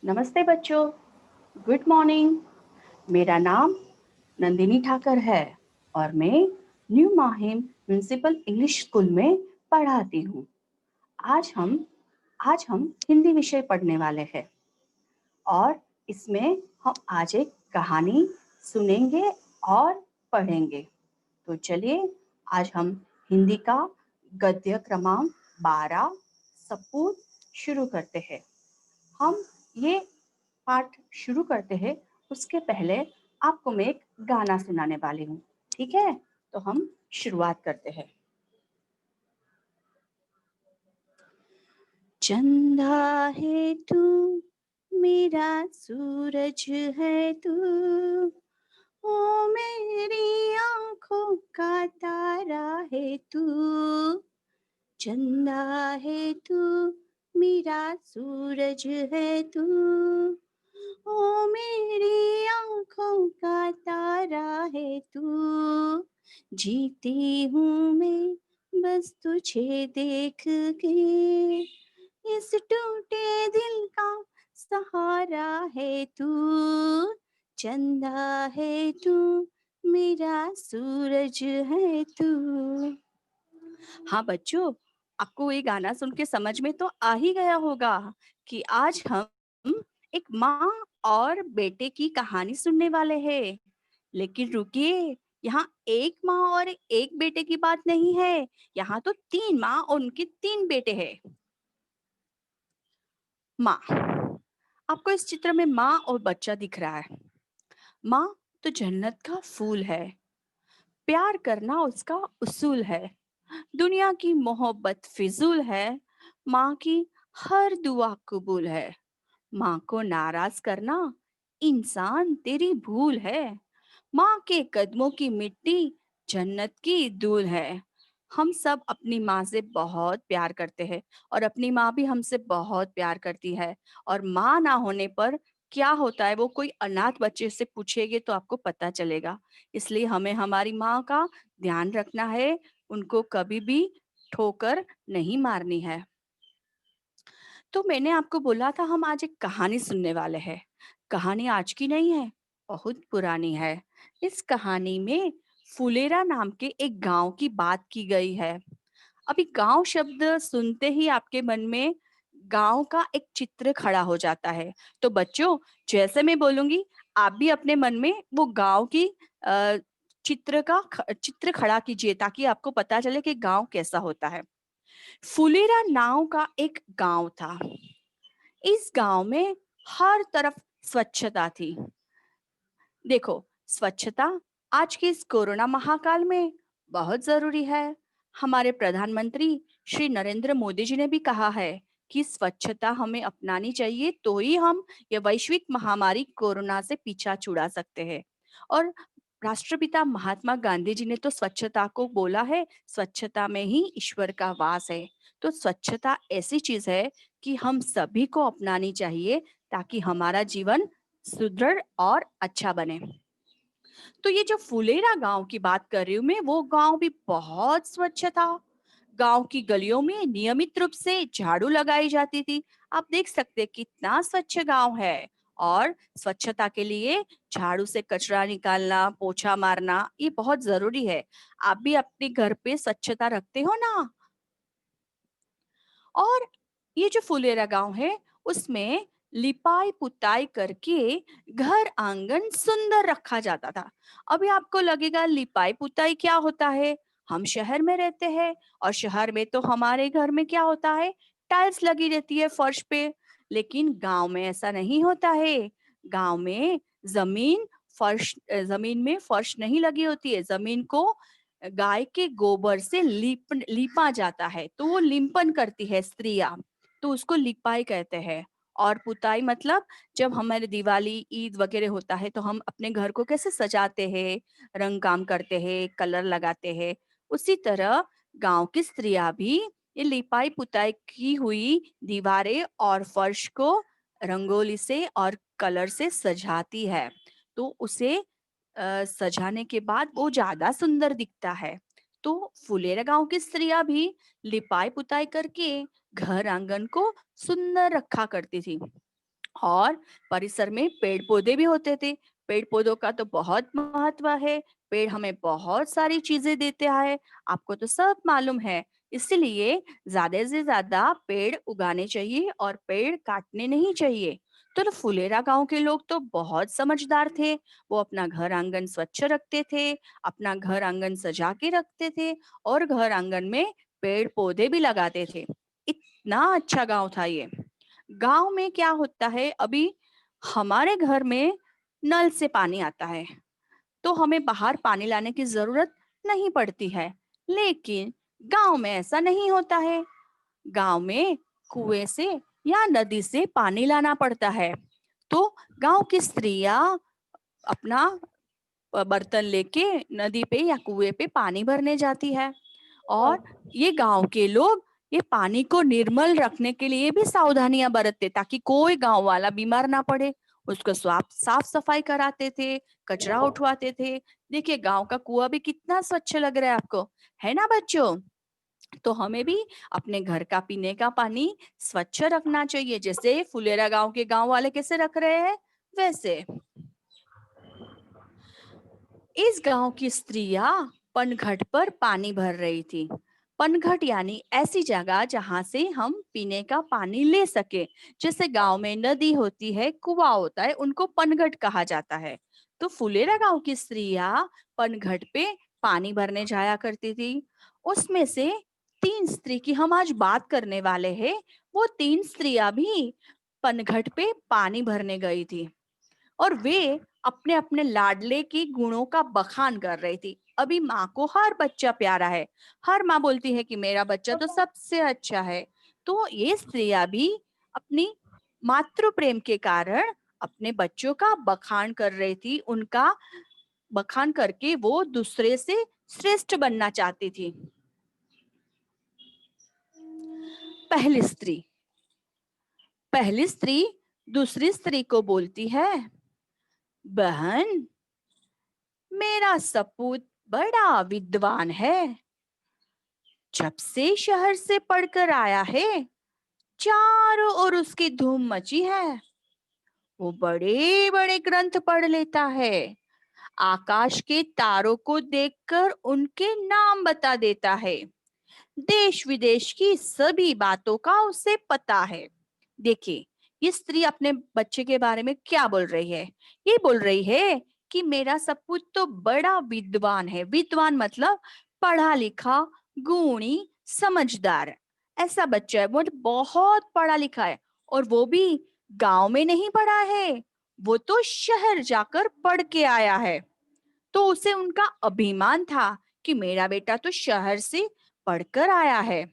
नमस्ते बच्चों, good morning. मेरा नाम नंदिनी ठाकर है और मैं new Mahim municipal English school में पढ़ाती हूँ। आज हम आज हम हिंदी विषय पढ़ने वाले हैं और इसमें हम आज एक कहानी सुनेंगे और पढ़ेंगे। तो चलिए आज हम हिंदी का गद्य क्रमांक 12 सपूत शुरू करते हैं। हम ये पाठ शुरू करते हैं उसके पहले आपको मैं एक गाना सुनाने वाली हूँ। ठीक है, तो हम शुरुआत करते हैं। चंदा है तू, मेरा सूरज है तू, ओ मेरी आंखों का तारा है तू। चंदा है तू, मेरा सूरज है तू, ओ मेरी आंखों का तारा है तू। जीती हूँ मैं बस तुझे देख के, इस टूटे दिल का सहारा है तू। चंदा है तू, मेरा सूरज है तू। हाँ बच्चों, आपको ये गाना सुन के समझ में तो आ ही गया होगा कि आज हम एक माँ और बेटे की कहानी सुनने वाले हैं। लेकिन रुकिए, यहाँ एक माँ और एक बेटे की बात नहीं है, यहाँ तो तीन माँ और उनके तीन बेटे हैं। माँ, आपको इस चित्र में माँ और बच्चा दिख रहा है। माँ तो जन्नत का फूल है, प्यार करना उसका उसूल है, दुनिया की मोहब्बत फिजूल है, माँ की हर दुआ कबूल है। माँ को नाराज करना इंसान तेरी भूल है, माँ के कदमों की मिट्टी जन्नत की धूल है। हम सब अपनी माँ से बहुत प्यार करते हैं और अपनी माँ भी हमसे बहुत प्यार करती है। और माँ ना होने पर क्या होता है वो कोई अनाथ बच्चे से पूछेंगे तो आपको पता चलेगा। इसलिए हमें हमारी माँ का ध्यान रखना है, उनको कभी भी ठोकर नहीं मारनी है। तो मैंने आपको बोला था हम आज एक कहानी सुनने वाले हैं। कहानी आज की नहीं है, बहुत पुरानी है। इस कहानी में फुलेरा नाम के एक गांव की बात की गई है। अभी गांव शब्द सुनते ही आपके मन में गांव का एक चित्र खड़ा हो जाता है। तो बच्चों, जैसे मैं बोलूंगी आप भी अपने मन में वो गांव की अ, चित्र खड़ा कीजिए ताकि आपको पता चले कि गांव कैसा होता है। फुलेरा नाम का एक गांव था। इस गांव में हर तरफ स्वच्छता थी। देखो, स्वच्छता आज के इस कोरोना महाकाल में बहुत जरूरी है। हमारे प्रधानमंत्री श्री नरेंद्र मोदी जी ने भी कहा है कि स्वच्छता हमें अपनानी चाहिए, तो ही हम ये वैश्विक महामारी कोरोना से पीछा छुड़ा सकते हैं। और राष्ट्रपिता महात्मा गांधी जी ने तो स्वच्छता को बोला है, स्वच्छता में ही ईश्वर का वास है। तो स्वच्छता ऐसी चीज है कि हम सभी को अपनानी चाहिए ताकि हमारा जीवन सुदृढ़ और अच्छा बने। तो ये जो फुलेरा गांव की बात कर रही हूँ मैं, वो गांव भी बहुत स्वच्छ था। गांव की गलियों में नियमित रूप से झाड़ू लगाई जाती थी। आप देख सकते हैं कितना स्वच्छ गांव है। और स्वच्छता के लिए झाड़ू से कचरा निकालना, पोछा मारना ये बहुत जरूरी है। आप भी अपने घर पे स्वच्छता रखते हो ना। और ये जो फुलेरा गांव है उसमें लिपाई पुताई करके घर आंगन सुंदर रखा जाता था। अभी आपको लगेगा लिपाई पुताई क्या होता है। हम शहर में रहते हैं और शहर में तो हमारे घर में क्या होता है, टाइल्स लगी रहती है फर्श पे। लेकिन गांव में ऐसा नहीं होता है। गांव में जमीन में फर्श नहीं लगी होती है। जमीन को गाय के गोबर से लीपा जाता है, तो वो लिंपन करती है स्त्रियां, तो उसको लिपाई कहते हैं। और पुताई मतलब जब हमारे दिवाली ईद वगैरह होता है तो हम अपने घर को कैसे सजाते हैं, रंग काम करते हैं, कलर लगाते हैं। उसी तरह गांव की स्त्रियां भी ये लिपाई पुताई की हुई दीवारें और फर्श को रंगोली से और कलर से सजाती है। तो उसे सजाने के बाद वो ज्यादा सुंदर दिखता है। तो फुलेरा गांव की स्त्रियां भी लिपाई पुताई करके घर आंगन को सुंदर रखा करती थी। और परिसर में पेड़ पौधे भी होते थे। पेड़ पौधों का तो बहुत महत्व है। पेड़ हमें बहुत सारी चीजें देते हैं, आपको तो सब मालूम है। इसलिए ज्यादा से ज्यादा पेड़ उगाने चाहिए और पेड़ काटने नहीं चाहिए। तो फुलेरा गांव के लोग तो बहुत समझदार थे। वो अपना घर आंगन स्वच्छ रखते थे, अपना घर आंगन सजा के रखते थे और घर आंगन में पेड़ पौधे भी लगाते थे। इतना अच्छा गांव था ये। गांव में क्या होता है, अभी हमारे घर में नल से पानी आता है, तो हमें बाहर पानी लाने की जरूरत नहीं पड़ती है। लेकिन गांव में ऐसा नहीं होता है। गांव में कुएं से या नदी से पानी लाना पड़ता है। तो गांव की स्त्रियां अपना बर्तन लेके नदी पे या कुएं पे पानी भरने जाती है। और ये गांव के लोग ये पानी को निर्मल रखने के लिए भी सावधानियां बरतते, ताकि कोई गांव वाला बीमार ना पड़े। उसको साफ साफ सफाई कराते थे, कचरा उठवाते थे। देखिए गांव का कुआं भी कितना स्वच्छ लग रहा है आपको, है ना बच्चों? तो हमें भी अपने घर का पीने का पानी स्वच्छ रखना चाहिए, जैसे फुलेरा गांव के गांव वाले कैसे रख रहे हैं वैसे। इस गांव की स्त्रियां पनघट पर पानी भर रही थी। पनघट यानी ऐसी जगह जहां से हम पीने का पानी ले सके। जैसे गांव में नदी होती है, कुआं होता है, उनको पनघट कहा जाता है। तो फुलेरा गांव की स्त्रियां पनघट पे पानी भरने जाया करती थी। उसमें से तीन स्त्री की हम आज बात करने वाले हैं। वो तीन स्त्रियां भी पनघट पे पानी भरने गई थी और वे अपने अपने लाडले के गुणों का बखान कर रही थी। अभी माँ को हर बच्चा प्यारा है, हर माँ बोलती है कि मेरा बच्चा तो सबसे अच्छा है। तो ये स्त्रियां भी अपनी मातृ प्रेम के कारण अपने बच्चों का बखान कर रही थी। उनका बखान करके वो दूसरे से श्रेष्ठ बनना चाहती थी। पहली स्त्री पहली स्त्री दूसरी स्त्री को बोलती है, बहन, मेरा सपूत बड़ा विद्वान है। जब से शहर से पढ़कर आया है, चारों ओर उसकी धूम मची है। वो बड़े बड़े ग्रंथ पढ़ लेता है, आकाश के तारों को देखकर उनके नाम बता देता है, देश विदेश की सभी बातों का उसे पता है। देखिए ये स्त्री अपने बच्चे के बारे में क्या बोल रही है। ये बोल रही है कि मेरा सपूत तो बड़ा विद्वान है। विद्वान मतलब पढ़ा लिखा, गुणी, समझदार। ऐसा बच्चा है, वो बहुत पढ़ा लिखा है। और वो भी गांव में नहीं पढ़ा है, वो तो शहर जाकर पढ़ के आया है। तो उसे उनका अभिमान था कि मेरा बेटा तो शहर से पढ़कर आया है।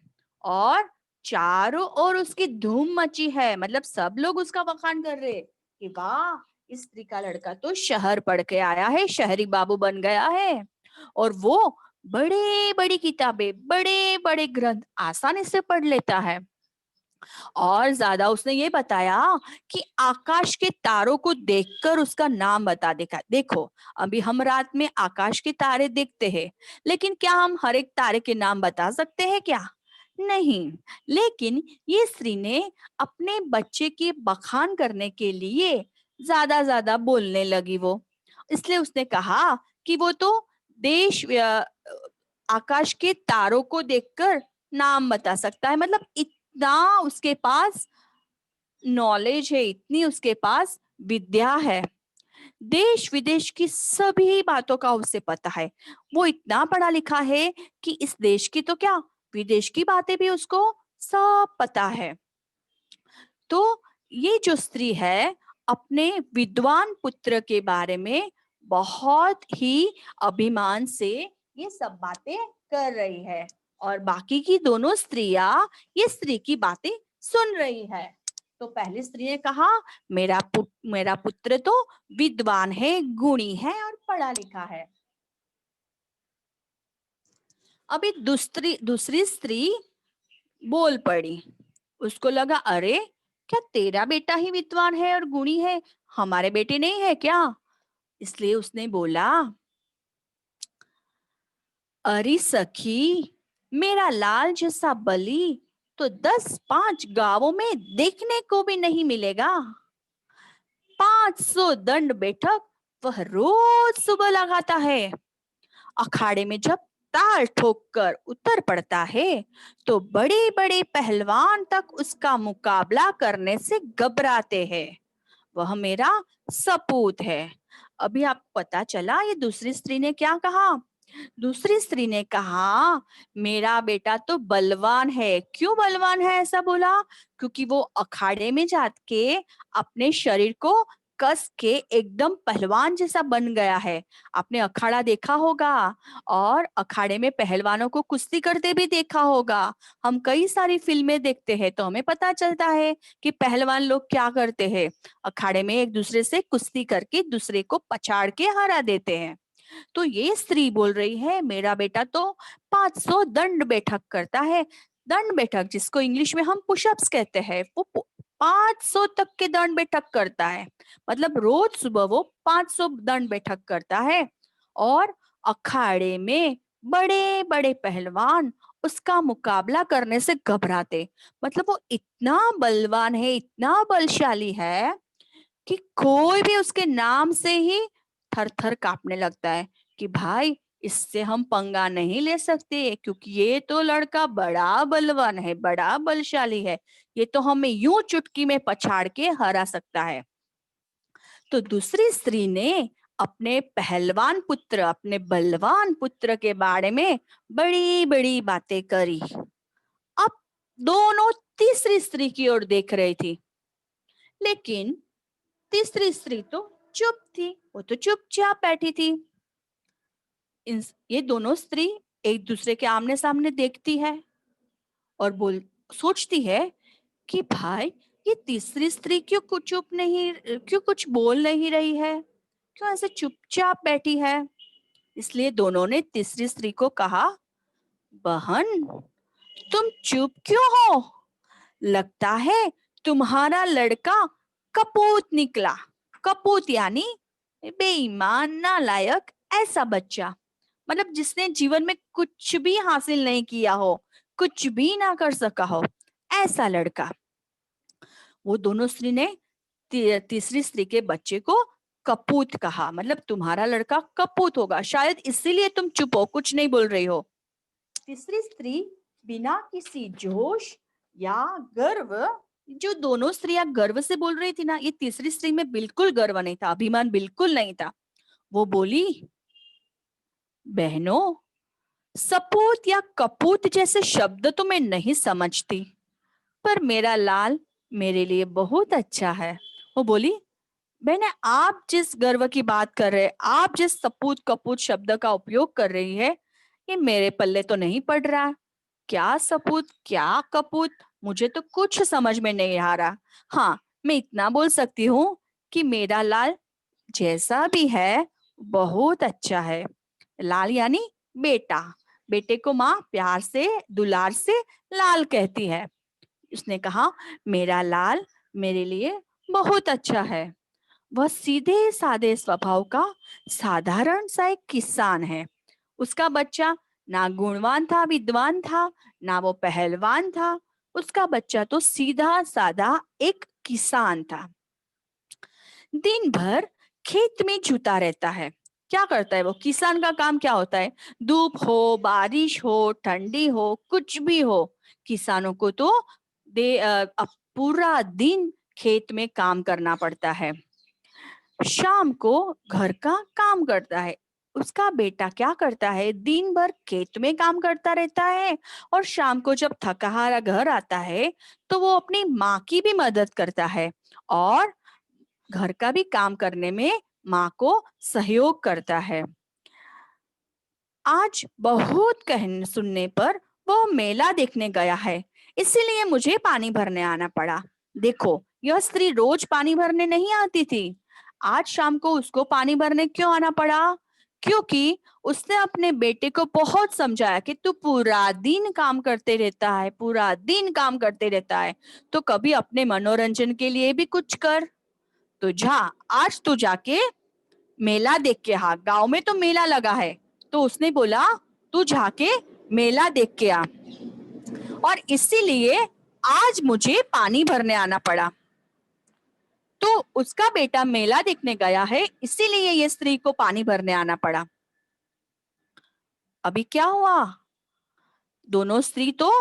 और चारों ओर उसकी धूम मची है, मतलब सब लोग उसका बखान कर रहे कि वाह, इस स्त्री का लड़का तो शहर पढ़ के आया है, शहरी बाबू बन गया है। और वो बड़े बड़ी किताबें, बड़े बड़े ग्रंथ आसानी से पढ़ लेता है। और ज्यादा उसने ये बताया कि आकाश के तारों को देखकर उसका नाम बता देखा। देखो अभी हम रात में आकाश के तारे देखते हैं, लेकिन क्या हम हर एक तारे के नाम बता सकते हैं क्या? नहीं। लेकिन ये स्त्री ने अपने बच्चे के बखान करने के लिए ज्यादा बोलने लगी वो। इसलिए उसने कहा कि वो तो देश आकाश के तारों को देखकर नाम बता सकता है। मतलब इतना उसके पास नॉलेज है, इतनी उसके पास विद्या है, देश विदेश की सभी बातों का उसे पता है। वो इतना पढ़ा लिखा है कि इस देश की तो क्या, विदेश की बातें भी उसको सब पता है। तो ये जो स्त्री है अपने विद्वान पुत्र के बारे में बहुत ही अभिमान से ये सब बातें कर रही है। और बाकी की दोनों स्त्रियां ये स्त्री की बातें सुन रही है। तो पहली स्त्री ने कहा, मेरा पुत्र तो विद्वान है, गुणी है और पढ़ा लिखा है। अभी दूसरी दूसरी स्त्री बोल पड़ी। उसको लगा, अरे क्या तेरा बेटा ही विद्वान है और गुणी है, हमारे बेटे नहीं है क्या? इसलिए उसने बोला, अरे सखी, मेरा लाल जैसा बलि तो 10-5 गांवों में देखने को भी नहीं मिलेगा। 500 दंड बैठक वह रोज सुबह लगाता है। अखाड़े में जब ताल ठोक कर उतर पड़ता है तो बड़े बड़े पहलवान तक उसका मुकाबला करने से घबराते हैं। वह मेरा सपूत है। अभी आपको पता चला ये दूसरी स्त्री ने क्या कहा? दूसरी स्त्री ने कहा, मेरा बेटा तो बलवान है। क्यों बलवान है ऐसा बोला? क्योंकि वो अखाड़े में जाके अपने शरीर को कस के एकदम पहलवान जैसा बन गया है। आपने अखाड़ा देखा होगा और अखाड़े में पहलवानों को कुश्ती करते भी देखा होगा। हम कई सारी फिल्में देखते हैं तो हमें पता चलता है कि पहलवान लोग क्या करते हैं। अखाड़े में एक दूसरे से कुश्ती करके दूसरे को पछाड़ के हरा देते हैं। तो ये स्त्री बोल रही है, मेरा बेटा तो 500 दंड बैठक करता है। दंड बैठक जिसको इंग्लिश में हम पुशअप्स कहते हैं, वो 500 तक के दंड बैठक करता है। मतलब रोज सुबह वो 500 दंड बैठक करता है। और अखाड़े में बड़े बड़े पहलवान उसका मुकाबला करने से घबराते। मतलब वो इतना बलवान है, इतना बलशाली है कि कोई भी उसके नाम से ही थर थर कांपने लगता है कि भाई इससे हम पंगा नहीं ले सकते, क्योंकि ये तो लड़का बड़ा बलवान है, बड़ा बलशाली है। ये तो हमें यूं चुटकी में पछाड़ के हरा सकता है। तो दूसरी स्त्री ने अपने पहलवान पुत्र, अपने बलवान पुत्र के बारे में बड़ी बड़ी बातें करी। अब दोनों तीसरी स्त्री की ओर देख रही थी, लेकिन तीसरी स्त्री तो चुप थी। वो तो चुपचाप बैठी थी। ये दोनों स्त्री एक दूसरे के आमने सामने देखती है और बोल सोचती है कि भाई ये तीसरी स्त्री क्यों कुछ चुप नहीं, क्यों कुछ बोल नहीं रही है, क्यों ऐसे चुपचाप बैठी है। इसलिए दोनों ने तीसरी स्त्री को कहा, बहन तुम चुप क्यों हो? लगता है तुम्हारा लड़का कपूत निकला। कपूत यानी बेईमान, नालायक, ऐसा बच्चा। मतलब जिसने जीवन में कुछ भी हासिल नहीं किया हो, कुछ भी ना कर सका हो, ऐसा लड़का। वो दोनों स्त्री ने तीसरी स्त्री के बच्चे को कपूत कहा। मतलब तुम्हारा लड़का कपूत होगा, शायद इसीलिए तुम चुप हो, कुछ नहीं बोल रही हो। तीसरी स्त्री बिना किसी जोश या गर्व, जो दोनों स्त्रियां गर्व से बोल रही थी ना, ये तीसरी स्त्री में बिल्कुल गर्व नहीं था, अभिमान बिल्कुल नहीं था। वो बोली, बहनों सपूत या कपूत जैसे शब्द तो मैं नहीं समझती, पर मेरा लाल मेरे लिए बहुत अच्छा है। वो बोली, बहने आप जिस गर्व की बात कर रहे, आप जिस सपूत कपूत शब्द का उपयोग कर रही है, ये मेरे पल्ले तो नहीं पड़ रहा। क्या सपूत क्या कपूत, मुझे तो कुछ समझ में नहीं आ रहा। हाँ, मैं इतना बोल सकती हूँ कि मेरा लाल जैसा भी है बहुत अच्छा है। लाल यानी बेटा। बेटे को माँ प्यार से, दुलार से लाल कहती है। उसने कहा, मेरा लाल मेरे लिए बहुत अच्छा है। वह सीधे साधे स्वभाव का साधारण सा एक किसान है। उसका बच्चा ना गुणवान था, विद्वान था, ना वो पहलवान था। उसका बच्चा तो सीधा साधा एक किसान था। दिन भर खेत में जुटा रहता है। क्या करता है वो किसान? का काम क्या होता है? धूप हो, बारिश हो, ठंडी हो, कुछ भी हो, किसानों को तो पूरा दिन खेत में काम करना पड़ता है। शाम को घर का काम करता है। उसका बेटा क्या करता है? दिन भर खेत में काम करता रहता है और शाम को जब थका हारा घर आता है तो वो अपनी माँ की भी मदद करता है और घर का भी काम करने में माँ को सहयोग करता है। आज बहुत कहने सुनने पर वो मेला देखने गया है, इसीलिए मुझे पानी भरने आना पड़ा। देखो, यह स्त्री रोज पानी भरने नहीं आती थी। आज शाम को उसको पानी भरने क्यों आना पड़ा? क्योंकि उसने अपने बेटे को बहुत समझाया कि तू पूरा दिन काम करते रहता है, पूरा दिन काम करते रहता है, तो कभी अपने मनोरंजन के लिए भी कुछ कर। तो जा, आज तू जाके मेला देख के आ। गांव में तो मेला लगा है। तो उसने बोला, तू जाके मेला देख के आ, और इसीलिए आज मुझे पानी भरने आना पड़ा। तो उसका बेटा मेला देखने गया है, इसीलिए ये स्त्री को पानी भरने आना पड़ा। अभी क्या हुआ? दोनों स्त्री तो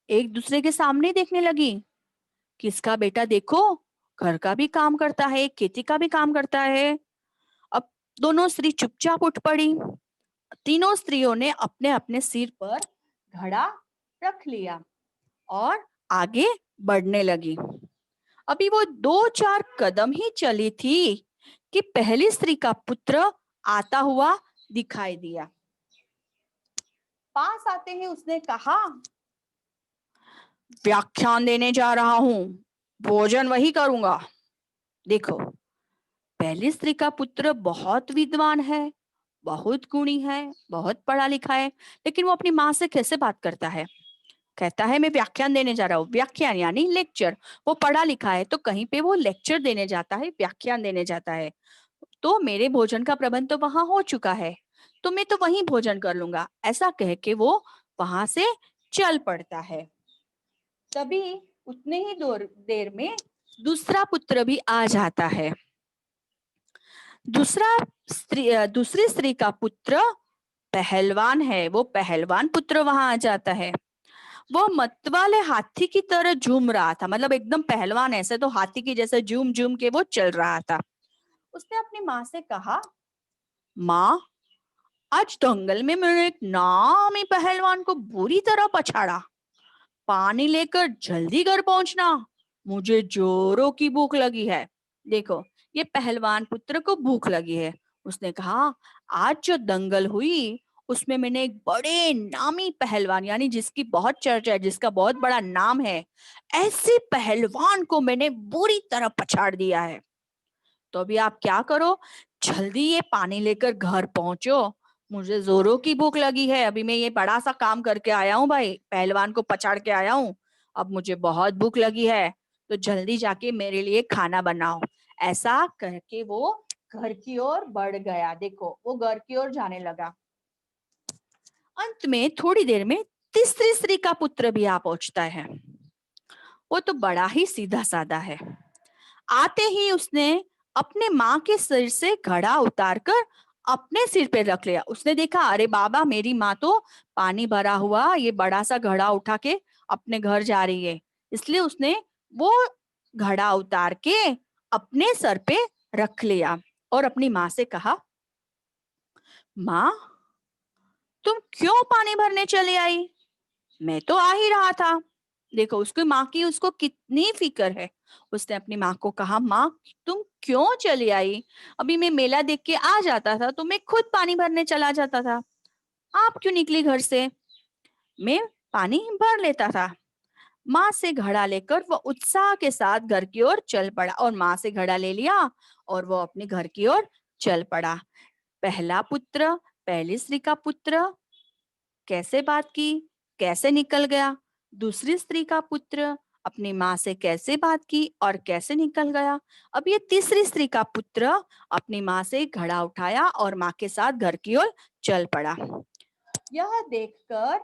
एक दूसरे के सामने देखने लगी। किसका बेटा देखो, घर का भी काम करता है, खेती का भी काम करता है। अब दोनों स्त्री चुपचाप उठ पड़ी। तीनों स्त्रियों ने अपने अपने सिर पर घड़ा रख लिया और आगे बढ़ने लगी। अभी वो 2-4 कदम ही चली थी कि पहली स्त्री का पुत्र आता हुआ दिखाई दिया। पास आते ही उसने कहा, व्याख्यान देने जा रहा हूं, भोजन वही करूंगा। देखो, पहली स्त्री का पुत्र बहुत विद्वान है, बहुत गुणी है, बहुत पढ़ा लिखा है, लेकिन वो अपनी माँ से कैसे बात करता है? कहता है मैं व्याख्यान देने जा रहा हूँ। व्याख्यान यानी लेक्चर। वो पढ़ा लिखा है तो कहीं पे वो लेक्चर देने जाता है, व्याख्यान देने जाता है। तो मेरे भोजन का प्रबंध तो वहां हो चुका है, तो मैं तो वहीं भोजन कर लूंगा। ऐसा कह के वो वहां से चल पड़ता है। तभी उतने ही देर में दूसरा पुत्र भी आ जाता है। दूसरी स्त्री का पुत्र पहलवान है। वो पहलवान पुत्र वहां आ जाता है। वो मतवाले हाथी की तरह झूम रहा था, मतलब एकदम पहलवान, ऐसे तो हाथी की जैसे झूम झूम के वो चल रहा था। उसने अपनी माँ से कहा, माँ, आज दंगल में मैंने एक नामी पहलवान को बुरी तरह पछाड़ा। पानी लेकर जल्दी घर पहुंचना, मुझे जोरों की भूख लगी है। देखो, ये पहलवान पुत्र को भूख लगी है। उसने कहा, आज जो दंगल हुई उसमें मैंने एक बड़े नामी पहलवान, यानी जिसकी बहुत चर्चा है, जिसका बहुत बड़ा नाम है, ऐसे पहलवान को मैंने बुरी तरह पछाड़ दिया है। तो अभी आप क्या करो, जल्दी ये पानी लेकर घर पहुंचो, मुझे जोरों की भूख लगी है। अभी मैं ये बड़ा सा काम करके आया हूँ भाई, पहलवान को पछाड़ के आया हूँ, अब मुझे बहुत भूख लगी है, तो जल्दी जाके मेरे लिए खाना बनाओ। ऐसा करके वो घर की ओर बढ़ गया। देखो, वो घर की ओर जाने लगा। अंत में थोड़ी देर में तीसरी स्त्री का पुत्र भी आ पहुंचता है। वो तो बड़ा ही सीधा साधा है। आते ही उसने अपने माँ के सिर से घड़ा उतारकर अपने सिर पे रख लिया। उसने देखा, अरे बाबा, मेरी माँ तो पानी भरा हुआ ये बड़ा सा घड़ा उठा के अपने घर जा रही है, इसलिए उसने वो घड़ा उतार के अपने सर पे रख लिया और अपनी माँ से कहा, माँ, तुम क्यों पानी भरने चली आई? मैं तो आ ही रहा था। देखो, उसकी माँ की उसको कितनी फिक्र है। उसने अपनी माँ को कहा, माँ, तुम क्यों चली आई? अभी मैं मेला देख के आ जाता था तो मैं खुद पानी भरने चला जाता था। आप क्यों निकली घर से? मैं पानी भर लेता था। माँ से घड़ा लेकर वो उत्साह के साथ घर की ओर चल पड़ा और माँ से घड़ा ले लिया और वो अपने घर की ओर चल पड़ा। पहला पुत्र, पहली स्त्री का पुत्र, कैसे बात की, कैसे निकल गया। दूसरी स्त्री का पुत्र अपनी माँ से कैसे बात की और कैसे निकल गया। अब ये तीसरी स्त्री का पुत्र अपनी माँ से घड़ा उठाया और माँ के साथ घर की ओर चल पड़ा। यह देखकर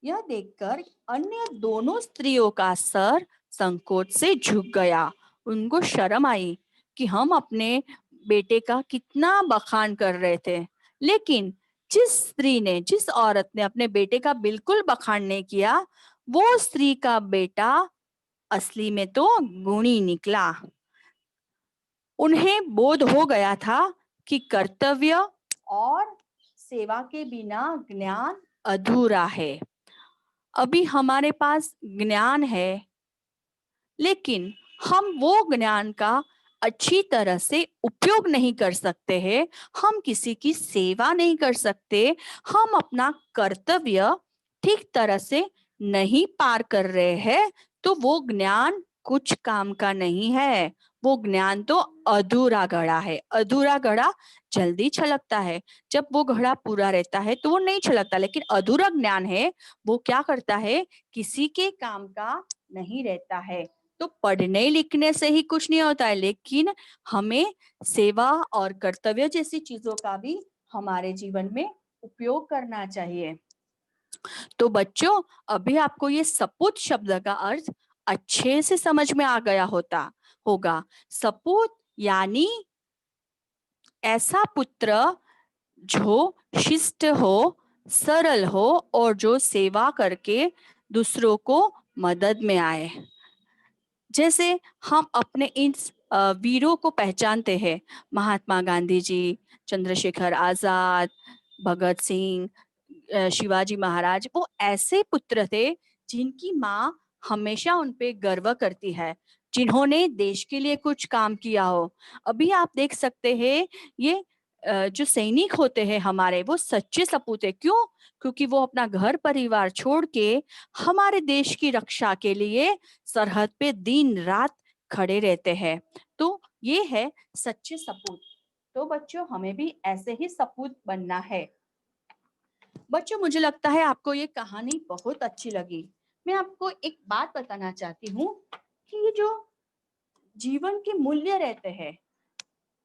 यह देखकर अन्य दोनों स्त्रियों का सर संकोच से झुक गया। उनको शर्म आई कि हम अपने बेटे का कितना बखान कर रहे थे, लेकिन जिस औरत ने अपने बेटे का बिल्कुल बखान नहीं किया, वो स्त्री का बेटा असली में तो गुणी निकला। उन्हें बोध हो गया था कि कर्तव्य और सेवा के बिना ज्ञान अधूरा है। अभी हमारे पास ज्ञान है, लेकिन हम वो ज्ञान का अच्छी तरह से उपयोग नहीं कर सकते हैं, हम किसी की सेवा नहीं कर सकते, हम अपना कर्तव्य ठीक तरह से नहीं पार कर रहे हैं, तो वो ज्ञान कुछ काम का नहीं है। वो ज्ञान तो अधूरा घड़ा है। अधूरा घड़ा जल्दी छलकता है, जब वो घड़ा पूरा रहता है तो वो नहीं छलकता, लेकिन अधूरा ज्ञान है, वो क्या करता है, किसी के काम का नहीं रहता है। तो पढ़ने लिखने से ही कुछ नहीं होता है, लेकिन हमें सेवा और कर्तव्य जैसी चीजों का भी हमारे जीवन में उपयोग करना चाहिए। तो बच्चों, अभी आपको ये सपूत शब्द का अर्थ अच्छे से समझ में आ गया होता। होगा। सपूत यानी ऐसा पुत्र जो शिष्ट हो, सरल हो और जो सेवा करके दूसरों को मदद में आए। जैसे हम अपने इन वीरों को पहचानते हैं, महात्मा गांधी जी, चंद्रशेखर आजाद, भगत सिंह, शिवाजी महाराज, वो ऐसे पुत्र थे जिनकी माँ हमेशा उन पे गर्व करती है, जिन्होंने देश के लिए कुछ काम किया हो। अभी आप देख सकते हैं, ये जो सैनिक होते हैं हमारे, वो सच्चे सपूत है। क्यों? क्योंकि वो अपना घर परिवार छोड़ के हमारे देश की रक्षा के लिए सरहद पे दिन रात खड़े रहते हैं। तो ये है सच्चे सपूत। तो बच्चों, हमें भी ऐसे ही सपूत बनना है। बच्चों, मुझे लगता है आपको ये कहानी बहुत अच्छी लगी। मैं आपको एक बात बताना चाहती हूँ कि ये जो जीवन के मूल्य रहते हैं,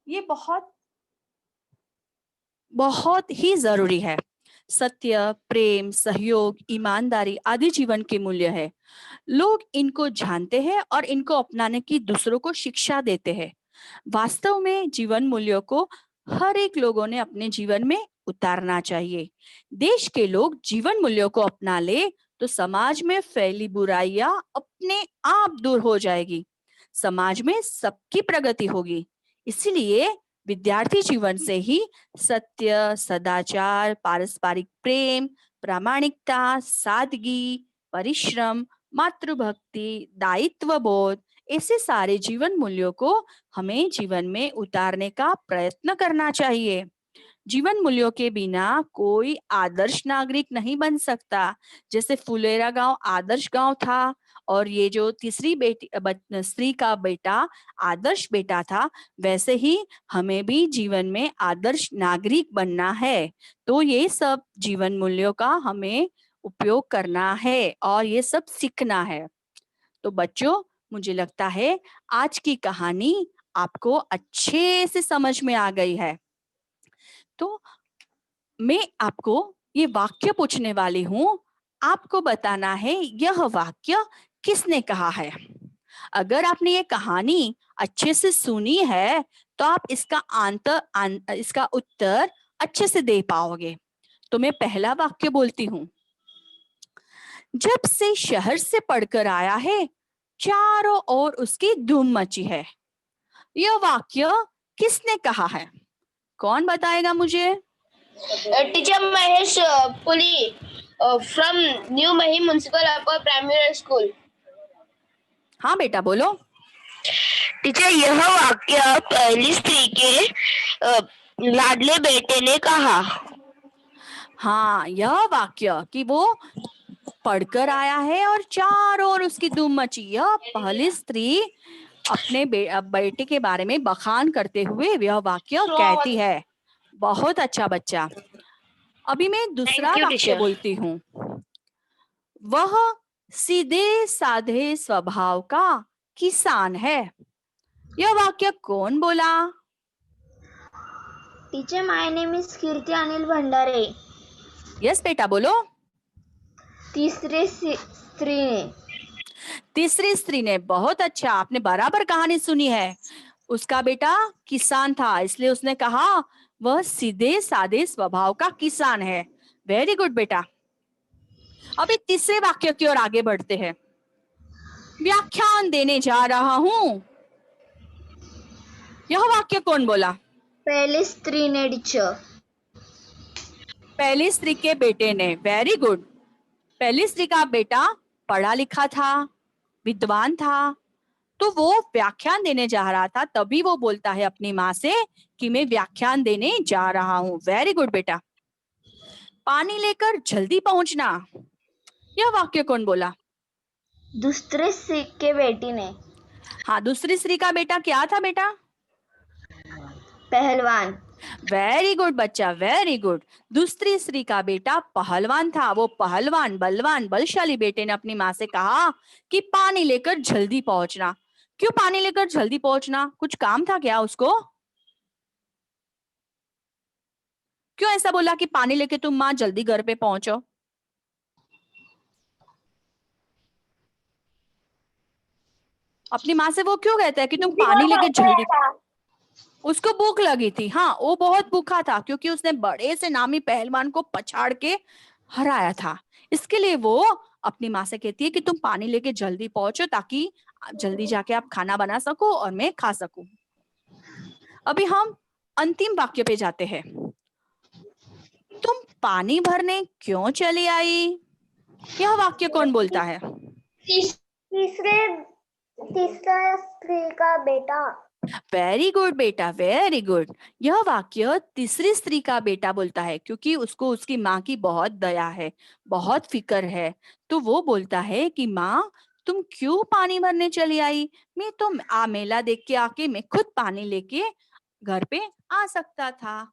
ये बहुत बहुत ही जरूरी है। सत्य, प्रेम, सहयोग, ईमानदारी आदि जीवन के मूल्य है। लोग इनको जानते हैं और इनको अपनाने की दूसरों को शिक्षा देते हैं। वास्तव में जीवन मूल्यों को हर एक लोगों ने अपने जीवन में उतारना चाहिए। देश के लोग जीवन मूल्यों को अपना ले तो समाज में फैली बुराइयां अपने आप दूर हो जाएगी, समाज में सबकी प्रगति होगी। इसलिए विद्यार्थी जीवन से ही सत्य, सदाचार, पारस्परिक प्रेम, प्रामाणिकता, सादगी, परिश्रम, मातृभक्ति, दायित्व बोध, ऐसे सारे जीवन मूल्यों को हमें जीवन में उतारने का प्रयत्न करना चाहिए। जीवन मूल्यों के बिना कोई आदर्श नागरिक नहीं बन सकता। जैसे फुलेरा गांव आदर्श गांव था और ये जो तीसरी बेटी स्त्री का बेटा आदर्श बेटा था, वैसे ही हमें भी जीवन में आदर्श नागरिक बनना है। तो ये सब जीवन मूल्यों का हमें उपयोग करना है और ये सब सीखना है। तो बच्चों, मुझे लगता है आज की कहानी आपको अच्छे से समझ में आ गई है। तो मैं आपको ये वाक्य पूछने वाली हूँ, आपको बताना है यह वाक्य किसने कहा है। अगर आपने ये कहानी अच्छे से सुनी है तो आप इसका उत्तर अच्छे से दे पाओगे। तो मैं पहला वाक्य बोलती हूँ। जब से शहर से पढ़कर आया है, चारों ओर उसकी धूम मची है। यह वाक्य किसने कहा है? कौन बताएगा मुझे? Teacher Mahesh Puli from New Mahim Municipal Upper Primary School. हाँ बेटा, बोलो। टीचर, यह वाक्य पहली स्त्री के लाडले बेटे ने कहा। हाँ, यह वाक्य कि वो पढ़कर आया है और चारों ओर उसकी धूम मची, यह पहली स्त्री अपने बेटे के बारे में बखान करते हुए यह वाक्य कहती है। बहुत अच्छा बच्चा। अभी मैं दूसरा थैंक यू वाक्य टीचर। बोलती हूँ। वह सीधे साधे स्वभाव का किसान है। यह वाक्य कौन बोला? Teacher, my name is Kirti Anil Bhandare. Yes बेटा, बोलो। तीसरे स्त्री ने। तीसरी स्त्री ने। बहुत अच्छा, आपने बराबर कहानी सुनी है। उसका बेटा किसान था, इसलिए उसने कहा वह सीधे साधे स्वभाव का किसान है। वेरी गुड बेटा। अभी तीसरे वाक्य की ओर आगे बढ़ते हैं। व्याख्यान देने जा रहा हूं। यह वाक्य कौन बोला? पहली स्त्री ने टीचर। पहली स्त्री के बेटे ने। Very good. पहली स्त्री का बेटा पढ़ा लिखा था, विद्वान था, तो वो व्याख्यान देने जा रहा था, तभी वो बोलता है अपनी माँ से कि मैं व्याख्यान देने जा रहा हूँ। वेरी गुड बेटा। पानी लेकर जल्दी पहुंचना। यह वाक्य कौन बोला? दूसरे स्त्री के बेटी ने। हाँ, दूसरी स्त्री का बेटा क्या था बेटा? पहलवान। वेरी गुड बच्चा, वेरी गुड। दूसरी स्त्री का बेटा पहलवान था। वो पहलवान, बलवान, बलशाली बेटे ने अपनी माँ से कहा कि पानी लेकर जल्दी पहुंचना। क्यों पानी लेकर जल्दी पहुंचना? कुछ काम था क्या उसको? क्यों ऐसा बोला कि पानी लेके तुम माँ जल्दी घर पे पहुंचो? अपनी माँ से वो क्यों कहता है कि तुम पानी लेके जल्दी, उसको भूख लगी थी। हाँ, वो बहुत भूखा था क्योंकि उसने बड़े से नामी पहलवान को पछाड़ के हराया था। इसके लिए वो अपनी माँ से कहती है कि तुम पानी लेके जल्दी पहुंचो ताकि जल्दी जाके आप खाना बना सको और मैं खा सकूं। अभी हम अंतिम वाक्य पे जाते हैं। तुम पानी भरने क्यों चली आई? यह वाक्य कौन बोलता है? तीसरा स्त्री का बेटा। वेरी गुड बेटा, वेरी गुड। यह वाक्य तीसरी स्त्री का बेटा बोलता है क्योंकि उसको उसकी माँ की बहुत दया है, बहुत फिक्र है। तो वो बोलता है कि माँ, तुम क्यों पानी भरने चली आई? मैं तो मेला देख के आके मैं खुद पानी लेके घर पे आ सकता था।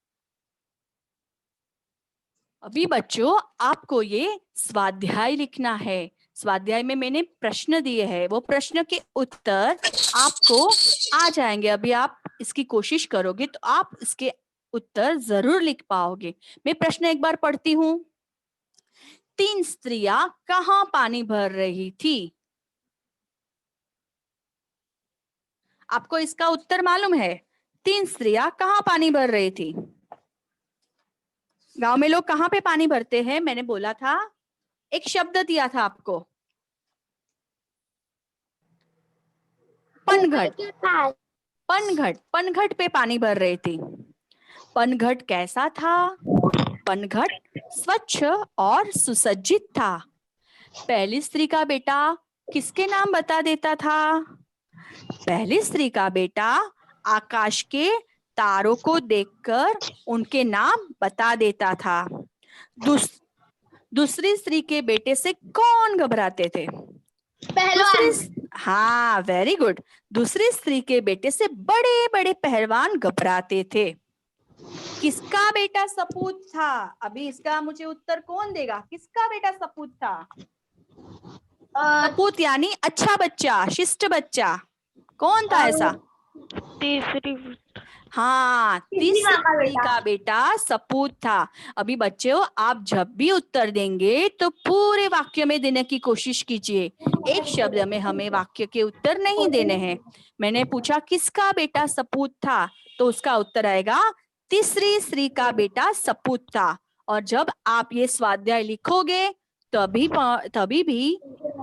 अभी बच्चों, आपको ये स्वाध्याय लिखना है। स्वाध्याय में मैंने प्रश्न दिए हैं, वो प्रश्न के उत्तर आपको आ जाएंगे। अभी आप इसकी कोशिश करोगे तो आप इसके उत्तर जरूर लिख पाओगे। मैं प्रश्न एक बार पढ़ती हूँ। 3 स्त्रियां कहाँ पानी भर रही थी? आपको इसका उत्तर मालूम है? 3 स्त्रियां कहाँ पानी भर रही थी? गांव में लोग कहाँ पे पानी भरते हैं? मैंने बोला था, एक शब्द दिया था आपको, पनघट। पनघट, पनघट पे पानी भर रही थी। पनघट कैसा था? पनघट स्वच्छ और सुसज्जित था। पहली स्त्री का बेटा किसके नाम बता देता था? पहली स्त्री का बेटा आकाश के तारों को देखकर उनके नाम बता देता था। दूसरी स्त्री के बेटे से कौन घबराते थे? हाँ, वेरी गुड। दूसरी स्त्री के बेटे से बड़े बड़े पहलवान घबराते थे। किसका बेटा सपूत था? अभी इसका मुझे उत्तर कौन देगा? किसका बेटा सपूत था? सपूत यानी अच्छा बच्चा, शिष्ट बच्चा। कौन था ऐसा? तीसरी हाँ, तीसरी का बेटा सपूत था। अभी बच्चों, आप जब भी उत्तर देंगे तो पूरे वाक्य में देने की कोशिश कीजिए। एक शब्द में हमें वाक्य के उत्तर नहीं देने हैं। मैंने पूछा किसका बेटा सपूत था, तो उसका उत्तर आएगा तीसरी स्त्री का बेटा सपूत था। और जब आप ये स्वाध्याय लिखोगे तभी भी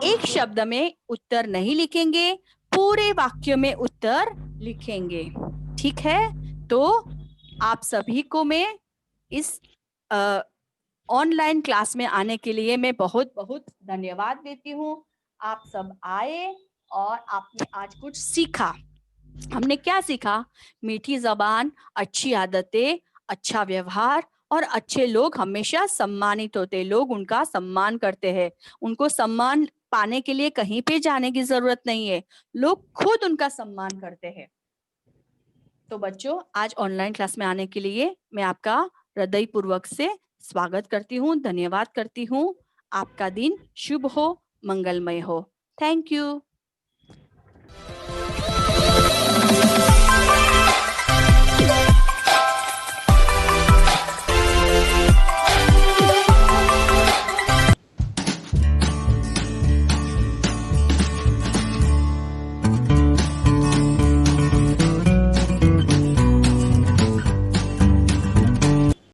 एक शब्द में उत्तर नहीं लिखेंगे, पूरे वाक्य में उत्तर लिखेंगे। ठीक है? तो आप सभी को मैं इस ऑनलाइन क्लास में आने के लिए मैं बहुत बहुत धन्यवाद देती हूँ। आप सब आए और आपने आज कुछ सीखा। हमने क्या सीखा? मीठी जबान, अच्छी आदतें, अच्छा व्यवहार और अच्छे लोग हमेशा सम्मानित होते, लोग उनका सम्मान करते हैं। उनको सम्मान पाने के लिए कहीं पे जाने की जरूरत नहीं है, लोग खुद उनका सम्मान करते हैं। तो बच्चों, आज ऑनलाइन क्लास में आने के लिए मैं आपका हृदयपूर्वक से स्वागत करती हूँ, धन्यवाद करती हूँ। आपका दिन शुभ हो, मंगलमय हो। Thank you.